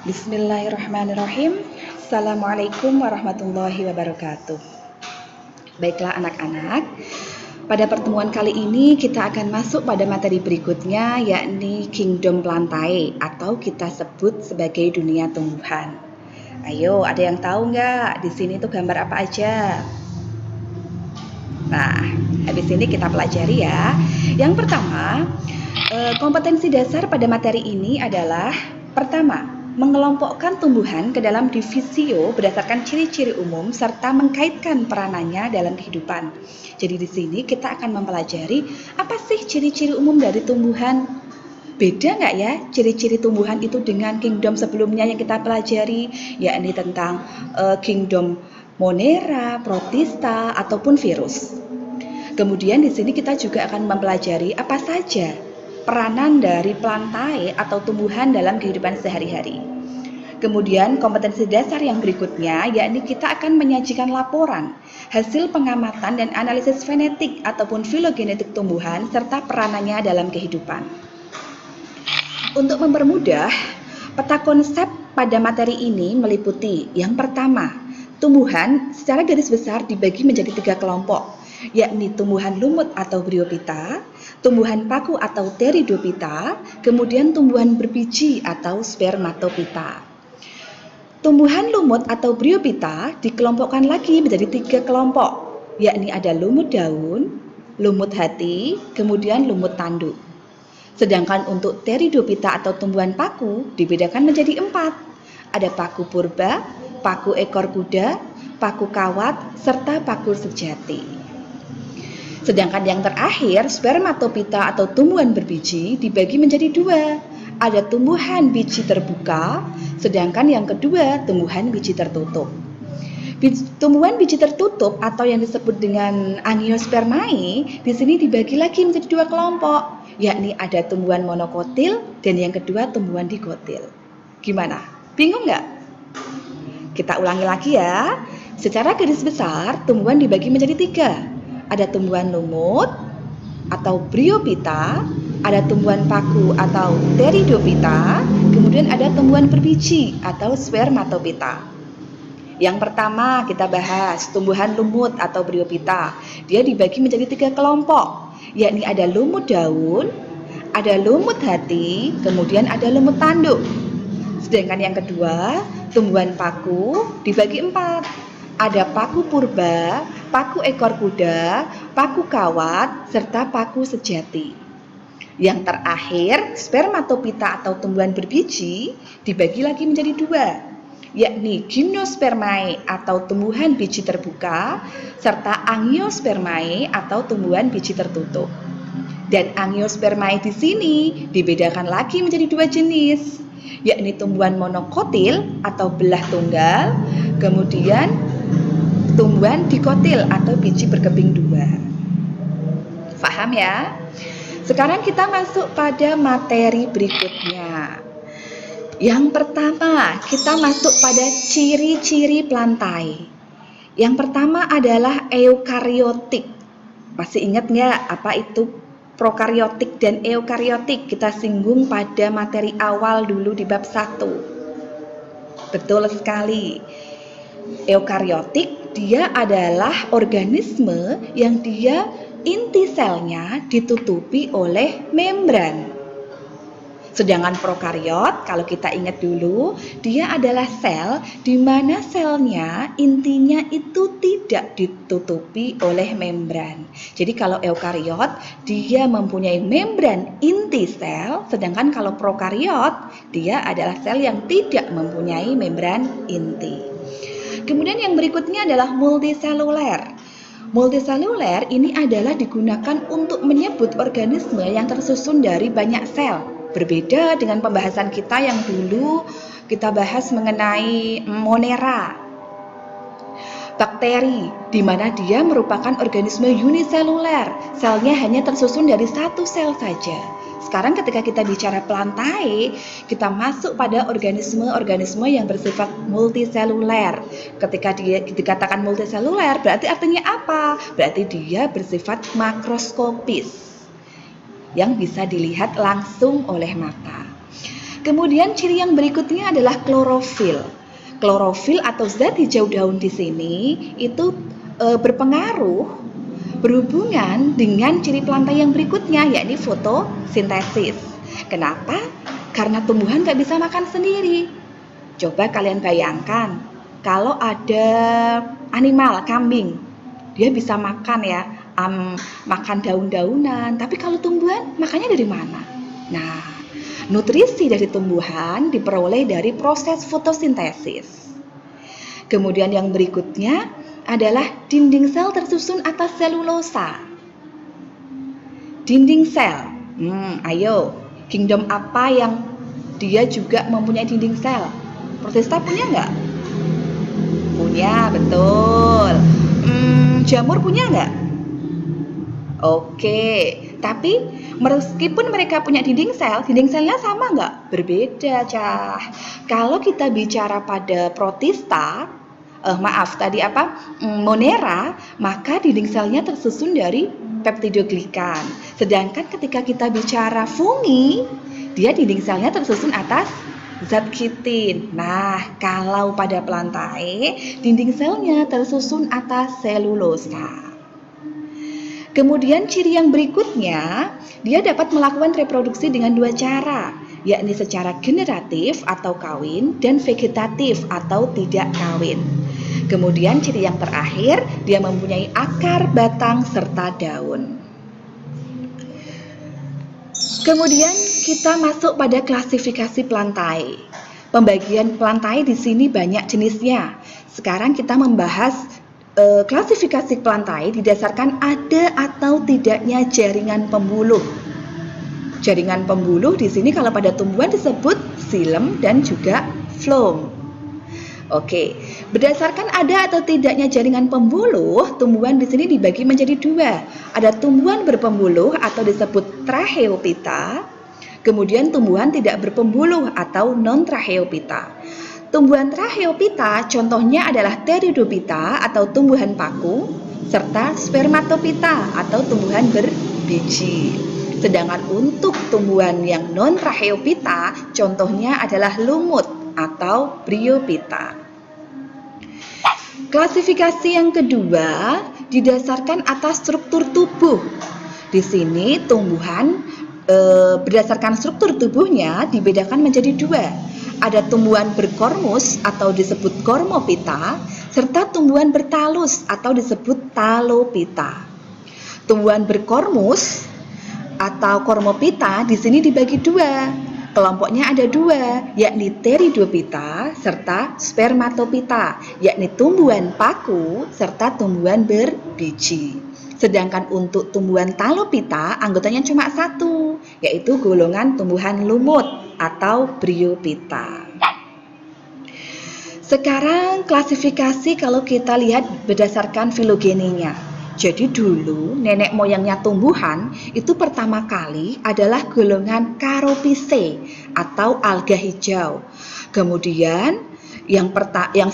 Bismillahirrahmanirrahim. Assalamualaikum warahmatullahi wabarakatuh. Baiklah anak-anak, pada pertemuan kali ini kita akan masuk pada materi berikutnya, yakni Kingdom Plantae atau kita sebut sebagai dunia tumbuhan. Ayo, ada yang tahu nggak di sini tuh gambar apa aja? Nah, habis ini kita pelajari ya. Yang pertama, kompetensi dasar pada materi ini adalah pertama, mengelompokkan tumbuhan ke dalam divisio berdasarkan ciri-ciri umum serta mengkaitkan peranannya dalam kehidupan. Jadi di sini kita akan mempelajari apa sih ciri-ciri umum dari tumbuhan. Beda nggak ya ciri-ciri tumbuhan itu dengan kingdom sebelumnya yang kita pelajari, yakni tentang kingdom Monera, Protista, ataupun virus. Kemudian di sini kita juga akan mempelajari apa saja peranan dari plantae atau tumbuhan dalam kehidupan sehari-hari. Kemudian kompetensi dasar yang berikutnya yakni kita akan menyajikan laporan hasil pengamatan dan analisis fenetik ataupun filogenetik tumbuhan serta peranannya dalam kehidupan. Untuk mempermudah, peta konsep pada materi ini meliputi yang pertama, tumbuhan secara garis besar dibagi menjadi 3 kelompok, yakni tumbuhan lumut atau bryophyta, tumbuhan paku atau pteridophyta, kemudian tumbuhan berbiji atau spermatophyta. Tumbuhan lumut atau bryophyta dikelompokkan lagi menjadi 3 kelompok, yakni ada lumut daun, lumut hati, kemudian lumut tanduk. Sedangkan untuk pteridophyta atau tumbuhan paku dibedakan menjadi 4. Ada paku purba, paku ekor kuda, paku kawat, serta paku sejati. Sedangkan yang terakhir, spermatophyta atau tumbuhan berbiji dibagi menjadi 2. Ada tumbuhan biji terbuka, sedangkan yang kedua tumbuhan biji tertutup. Tumbuhan biji tertutup atau yang disebut dengan angiospermae di sini dibagi lagi menjadi 2 kelompok, yakni ada tumbuhan monokotil dan yang kedua tumbuhan dikotil. Gimana? Bingung nggak? Kita ulangi lagi ya. Secara garis besar, tumbuhan dibagi menjadi 3. Ada tumbuhan lumut atau bryophyta, ada tumbuhan paku atau pteridophyta, kemudian ada tumbuhan berbiji atau spermatophyta. Yang pertama kita bahas tumbuhan lumut atau bryophyta. Dia dibagi menjadi 3 kelompok, yakni ada lumut daun, ada lumut hati, kemudian ada lumut tanduk. Sedangkan yang kedua, tumbuhan paku dibagi 4. Ada paku purba, paku ekor kuda, paku kawat, serta paku sejati. Yang terakhir, spermatophyta atau tumbuhan berbiji dibagi lagi menjadi 2, yakni gymnospermae atau tumbuhan biji terbuka, serta angiospermae atau tumbuhan biji tertutup. Dan angiospermae di sini dibedakan lagi menjadi 2 jenis, yakni tumbuhan monokotil atau belah tunggal, kemudian tumbuhan dikotil atau biji berkeping 2. Paham ya? Sekarang kita masuk pada materi berikutnya. Yang pertama, kita masuk pada ciri-ciri plantae. Yang pertama adalah eukariotik. Masih ingat nggak apa itu prokariotik dan eukariotik? Kita singgung pada materi awal dulu di bab 1. Betul sekali. Eukariotik dia adalah organisme yang dia inti selnya ditutupi oleh membran. Sedangkan prokariot, kalau kita ingat dulu, dia adalah sel di mana selnya intinya itu tidak ditutupi oleh membran. Jadi kalau eukariot, dia mempunyai membran inti sel, sedangkan kalau prokariot, dia adalah sel yang tidak mempunyai membran inti. Kemudian yang berikutnya adalah multiseluler. Multiseluler ini adalah digunakan untuk menyebut organisme yang tersusun dari banyak sel. Berbeda dengan pembahasan kita yang dulu kita bahas mengenai Monera, bakteri, di mana dia merupakan organisme uniseluler. Selnya hanya tersusun dari 1 sel saja. Sekarang ketika kita bicara plantae, kita masuk pada organisme-organisme yang bersifat multiseluler. Ketika dia dikatakan multiseluler, berarti artinya apa? Berarti dia bersifat makroskopis, yang bisa dilihat langsung oleh mata. Kemudian ciri yang berikutnya adalah klorofil. Klorofil atau zat hijau daun di sini itu berhubungan dengan ciri plantai yang berikutnya, yakni fotosintesis. Kenapa? Karena tumbuhan nggak bisa makan sendiri. Coba kalian bayangkan, kalau ada animal, kambing, dia bisa makan ya, makan daun-daunan, tapi kalau tumbuhan makannya dari mana? Nah, nutrisi dari tumbuhan diperoleh dari proses fotosintesis. Kemudian yang berikutnya adalah dinding sel tersusun atas selulosa. Dinding sel, ayo, kingdom apa yang dia juga mempunyai dinding sel? Protista punya nggak? Punya, betul. Jamur punya nggak? Oke, tapi meskipun mereka punya dinding selnya sama nggak? Berbeda, Cah. Kalau kita bicara pada protista, Monera, maka dinding selnya tersusun dari peptidoglikan. Sedangkan ketika kita bicara fungi, dia dinding selnya tersusun atas zat kitin. Nah, kalau pada plantae, dinding selnya tersusun atas selulosa. Kemudian ciri yang berikutnya, dia dapat melakukan reproduksi dengan dua cara, yakni secara generatif atau kawin dan vegetatif atau tidak kawin. Kemudian ciri yang terakhir, dia mempunyai akar, batang, serta daun. Kemudian kita masuk pada klasifikasi plantae. Pembagian plantae di sini banyak jenisnya. Sekarang kita membahas klasifikasi plantae didasarkan ada atau tidaknya jaringan pembuluh. Jaringan pembuluh di sini kalau pada tumbuhan disebut xilem dan juga phloem. Oke, berdasarkan ada atau tidaknya jaringan pembuluh, tumbuhan di sini dibagi menjadi dua. Ada tumbuhan berpembuluh atau disebut tracheophyta, kemudian tumbuhan tidak berpembuluh atau non-tracheophyta. Tumbuhan tracheophyta contohnya adalah Pteridophyta atau tumbuhan paku, serta Spermatophyta atau tumbuhan berbiji. Sedangkan untuk tumbuhan yang non-tracheophyta contohnya adalah lumut atau Bryophyta. Klasifikasi yang kedua didasarkan atas struktur tubuh. Di sini tumbuhan berdasarkan struktur tubuhnya dibedakan menjadi dua. Ada tumbuhan berkormus atau disebut Cormophyta, serta tumbuhan bertalus atau disebut Talophyta. Tumbuhan berkormus atau Cormophyta di sini dibagi dua. Kelompoknya ada dua, yakni Pteridophyta serta Spermatophyta, yakni tumbuhan paku serta tumbuhan berbiji. Sedangkan untuk tumbuhan Talophyta, anggotanya cuma satu, yaitu golongan tumbuhan lumut atau Bryophyta. Sekarang klasifikasi kalau kita lihat berdasarkan filogeninya. Jadi dulu nenek moyangnya tumbuhan itu pertama kali adalah golongan Charophyceae atau alga hijau. Kemudian yang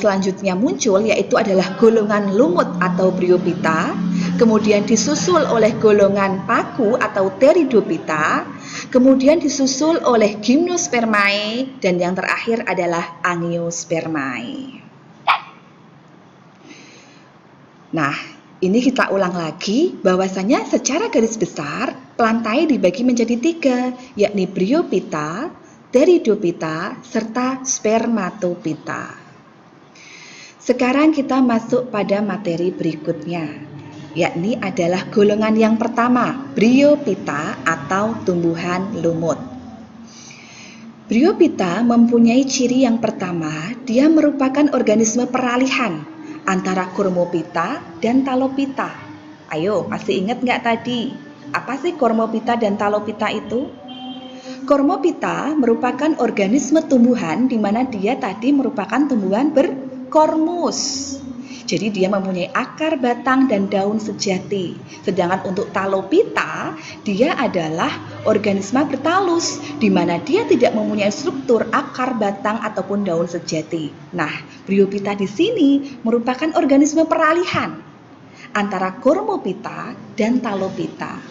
selanjutnya muncul yaitu adalah golongan lumut atau Bryophyta, kemudian disusul oleh golongan paku atau Pteridophyta, kemudian disusul oleh Gymnospermae, dan yang terakhir adalah Angiospermae. Nah, ini kita ulang lagi bahwasanya secara garis besar plantae dibagi menjadi tiga, yakni Bryophyta, Pteridophyta, serta Spermatophyta. Sekarang kita masuk pada materi berikutnya, yakni adalah golongan yang pertama, Bryophyta atau tumbuhan lumut. Bryophyta mempunyai ciri yang pertama, dia merupakan organisme peralihan antara Cormophyta dan Talophyta. Ayo, masih ingat nggak tadi? Apa sih Cormophyta dan Talophyta itu? Cormophyta merupakan organisme tumbuhan di mana dia tadi merupakan tumbuhan berkormus. Jadi dia mempunyai akar, batang, dan daun sejati. Sedangkan untuk Talophyta, dia adalah organisme bertalus, di mana dia tidak mempunyai struktur akar, batang, ataupun daun sejati. Nah, Bryophyta di sini merupakan organisme peralihan antara Cormophyta dan Talophyta.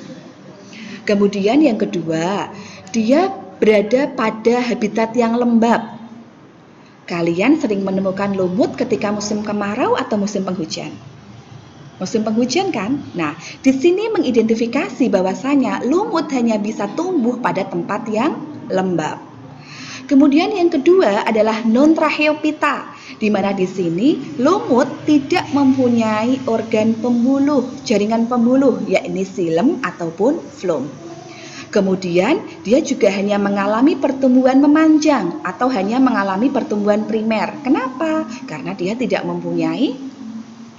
Kemudian yang kedua, dia berada pada habitat yang lembab. Kalian sering menemukan lumut ketika musim kemarau atau musim penghujan. Musim penghujan kan? Nah, di sini mengidentifikasi bahwasanya lumut hanya bisa tumbuh pada tempat yang lembab. Kemudian yang kedua adalah non-tracheophyta, di mana di sini lumut tidak mempunyai organ pembuluh, jaringan pembuluh, yakni xilem ataupun phloem. Kemudian dia juga hanya mengalami pertumbuhan memanjang atau hanya mengalami pertumbuhan primer. Kenapa? Karena dia tidak mempunyai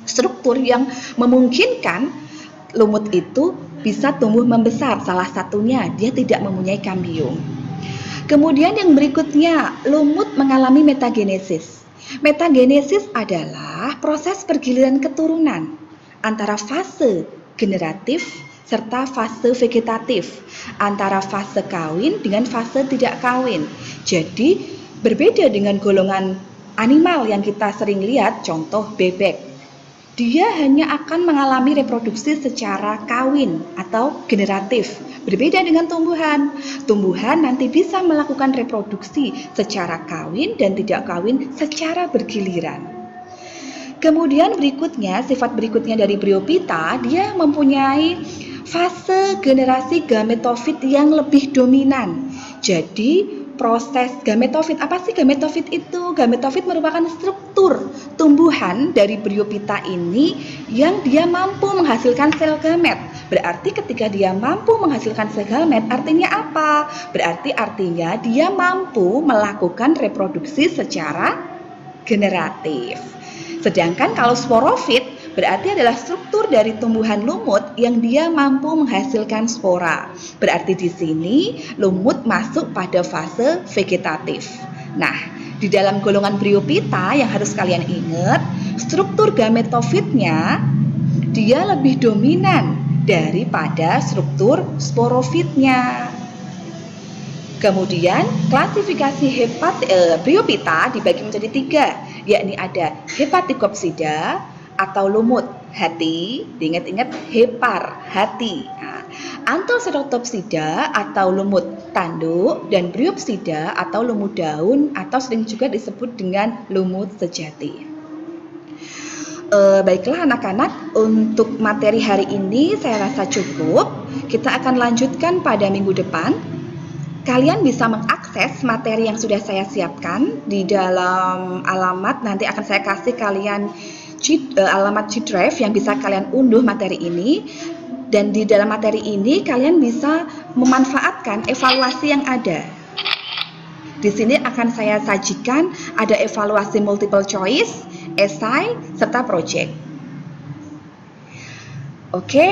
struktur yang memungkinkan lumut itu bisa tumbuh membesar. Salah satunya dia tidak mempunyai kambium. Kemudian yang berikutnya, lumut mengalami metagenesis. Metagenesis adalah proses pergiliran keturunan antara fase generatif serta fase vegetatif, antara fase kawin dengan fase tidak kawin. Jadi berbeda dengan golongan animal yang kita sering lihat, contoh bebek. Dia hanya akan mengalami reproduksi secara kawin atau generatif. Berbeda dengan tumbuhan. Tumbuhan nanti bisa melakukan reproduksi secara kawin dan tidak kawin secara bergiliran. Kemudian berikutnya, sifat berikutnya dari Bryophyta, dia mempunyai fase generasi gametofit yang lebih dominan. Jadi proses gametofit, apa sih gametofit itu? Gametofit merupakan struktur tumbuhan dari Bryophyta ini yang dia mampu menghasilkan sel gamet. Berarti ketika dia mampu menghasilkan sel gamet, artinya apa? Berarti artinya dia mampu melakukan reproduksi secara generatif. Sedangkan kalau sporofit berarti adalah struktur dari tumbuhan lumut yang dia mampu menghasilkan spora. Berarti di sini lumut masuk pada fase vegetatif. Nah, di dalam golongan Bryophyta yang harus kalian ingat, struktur gametofitnya dia lebih dominan daripada struktur sporofitnya. Kemudian klasifikasi Bryophyta dibagi menjadi 3, yakni ada Hepaticopsida atau lumut hati, diingat-ingat hepar hati. Nah, Anthoceratopsida atau lumut tanduk dan Bryopsida atau lumut daun atau sering juga disebut dengan lumut sejati. Baiklah anak-anak, untuk materi hari ini saya rasa cukup. Kita akan lanjutkan pada minggu depan. Kalian bisa mengakses materi yang sudah saya siapkan di dalam alamat, nanti akan saya kasih kalian alamat G Drive yang bisa kalian unduh materi ini. Dan di dalam materi ini kalian bisa memanfaatkan evaluasi yang ada. Di sini akan saya sajikan ada evaluasi multiple choice, esai, serta project. Oke,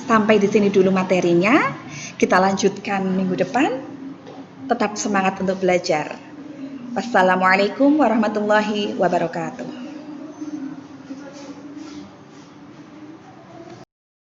sampai di sini dulu materinya. Kita lanjutkan minggu depan. Tetap semangat untuk belajar. Wassalamualaikum warahmatullahi wabarakatuh.